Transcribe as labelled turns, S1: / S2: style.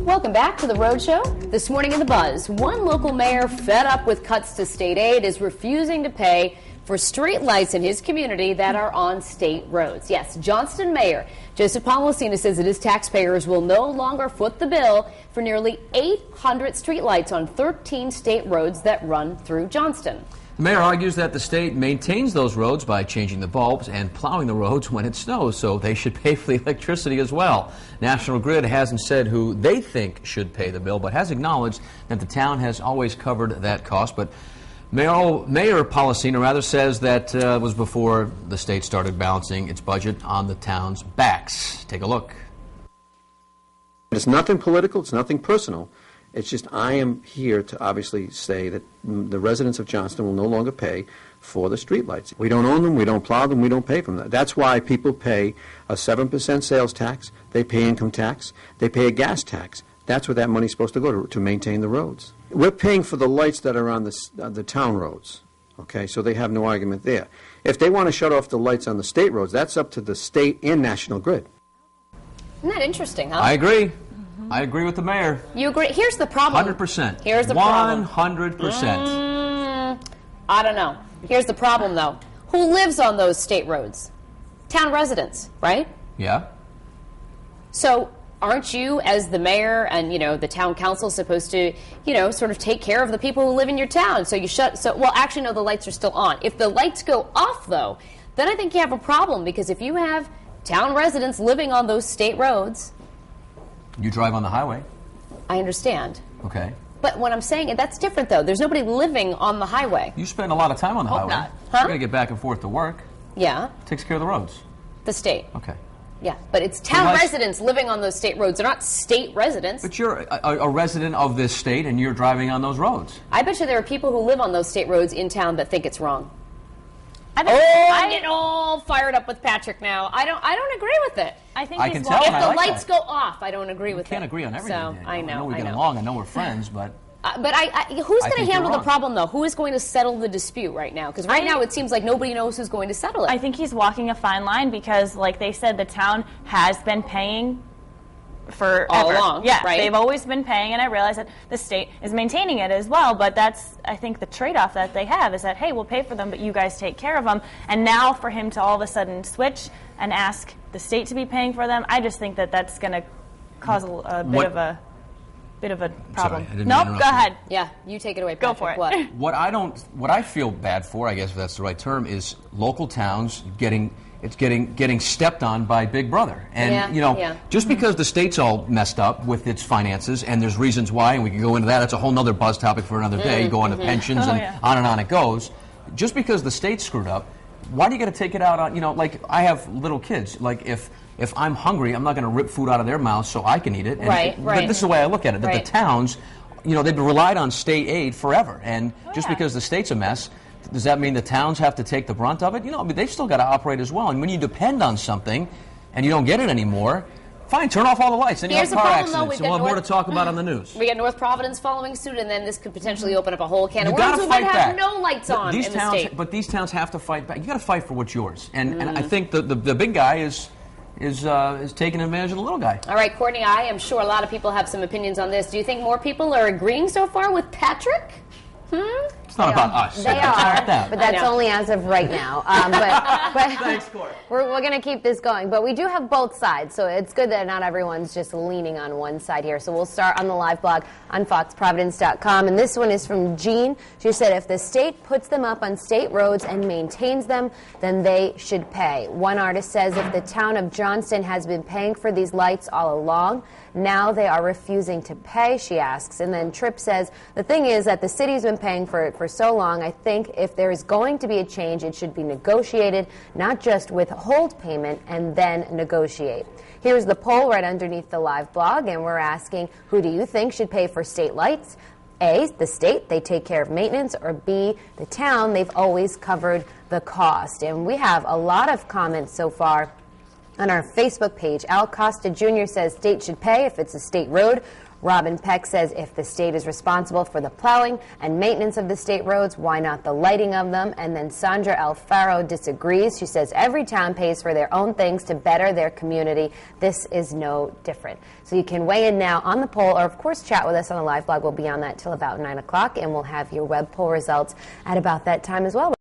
S1: Welcome back to the Road Show. This morning in the Buzz, one local mayor fed up with cuts to state aid is refusing to pay for street lights in his community that are on state roads. Yes, Johnston Mayor Joseph Polisena says that his taxpayers will no longer foot the bill for nearly 800 street lights on 13 state roads that run through Johnston.
S2: The mayor argues that the state maintains those roads by changing the bulbs and plowing the roads when it snows, so they should pay for the electricity as well. National Grid hasn't said who they think should pay the bill, but has acknowledged that the town has always covered that cost. But Mayor Polisena says that was before the state started balancing its budget on the town's backs. Take a look.
S3: It's nothing political, it's nothing personal. It's just I am here to obviously say that the residents of Johnston will no longer pay for the streetlights. We don't own them, we don't plow them, we don't pay for them. That's why people pay a 7% sales tax, they pay income tax, they pay a gas tax. That's where that money's supposed to go to maintain the roads. We're paying for the lights that are on the town roads, okay, so they have no argument there. If they want to shut off the lights on the state roads, that's up to the state and National Grid.
S1: Isn't that interesting, huh?
S2: I agree. I agree with the mayor.
S1: You agree? Here's the problem.
S2: 100%.
S1: Here's the problem.
S2: 100%.
S1: I don't know. Here's the problem, though. Who lives on those state roads? Town residents, right?
S2: Yeah.
S1: So aren't you, as the mayor and, the town council, supposed to, sort of take care of the people who live in your town? So well, actually, no, the lights are still on. If the lights go off, though, then I think you have a problem, because if you have town residents living on those state roads...
S2: You drive on the highway.
S1: I understand.
S2: Okay.
S1: But what I'm saying, that's different, though. There's nobody living on the highway.
S2: You spend a lot of time on the highway.
S1: Not. Huh?
S2: You're going to get back and forth to work.
S1: Yeah.
S2: Takes care of the roads.
S1: The state.
S2: Okay.
S1: Yeah, but it's town residents living on those state roads. They're not state residents.
S2: But you're a resident of this state, and you're driving on those roads.
S1: I bet you there are people who live on those state roads in town that think it's wrong. I'm getting all fired up with Patrick now. I don't agree with it.
S2: I can tell.
S1: If the lights go off, I don't agree with it.
S2: You can't agree on everything.
S1: So, I know
S2: we get along. I know we're friends, but...
S1: who's going to handle the problem, though? Who is going to settle the dispute right now? Because right now it seems like nobody knows who's going to settle it.
S4: I think he's walking a fine line because, like they said, the town has been paying for
S1: all along.
S4: Yeah,
S1: right?
S4: They've always been paying, and I realize that the state is maintaining it as well, but that's, I think, the trade-off that they have is that, hey, we'll pay for them, but you guys take care of them. And now for him to all of a sudden switch and ask the state to be paying for them, I just think that that's going to cause a bit of a problem.
S2: Sorry,
S4: Nope, go ahead.
S1: Yeah, you take it away, Patrick.
S4: Go for it.
S1: What
S2: I feel bad for, I guess if that's the right term, is local towns getting stepped on by Big Brother. And just because the state's all messed up with its finances, and there's reasons why, and we can go into that, that's a whole other buzz topic for another day. You go into pensions and on it goes. Just because the state's screwed up, why do you got to take it out on, like I have little kids, like if I'm hungry, I'm not going to rip food out of their mouth so I can eat it. And
S1: right.
S2: But this is the way I look at it, that the towns, they've relied on state aid forever, and just because the state's a mess, does that mean the towns have to take the brunt of it? They've still got to operate as well. And when you depend on something and you don't get it anymore, fine, turn off all the lights. Then you have car accidents, and we'll have more to talk about on the news.
S1: We got North Providence following suit, and then this could potentially open up a whole can of worms. We might have no lights on in the state.
S2: But these towns have to fight back. You got to fight for what's yours. And I think the big guy is taking advantage of the little guy.
S1: All right, Courtney, I am sure a lot of people have some opinions on this. Do you think more people are agreeing so far with Patrick?
S2: It's not about us.
S5: They are, but that's only as of right now. But
S2: Thanks, Court.
S5: We're going to keep this going. But we do have both sides, so it's good that not everyone's just leaning on one side here. So we'll start on the live blog on foxprovidence.com. And this one is from Jean. She said, if the state puts them up on state roads and maintains them, then they should pay. One artist says, if the town of Johnston has been paying for these lights all along, now they are refusing to pay, she asks. And then Tripp says, the thing is that the city's been paying for it for so long. I think if there is going to be a change, it should be negotiated, not just withhold payment and then negotiate. Here's the poll right underneath the live blog, and we're asking, who do you think should pay for state lights? A, the state, they take care of maintenance, or B, the town, they've always covered the cost. And we have a lot of comments so far on our Facebook page. Al Costa Jr. says state should pay if it's a state road. Robin Peck says if the state is responsible for the plowing and maintenance of the state roads, why not the lighting of them? And then Sandra Alfaro disagrees. She says every town pays for their own things to better their community. This is no different. So you can weigh in now on the poll, or of course chat with us on the live blog. We'll be on that till about 9 o'clock, and we'll have your web poll results at about that time as well.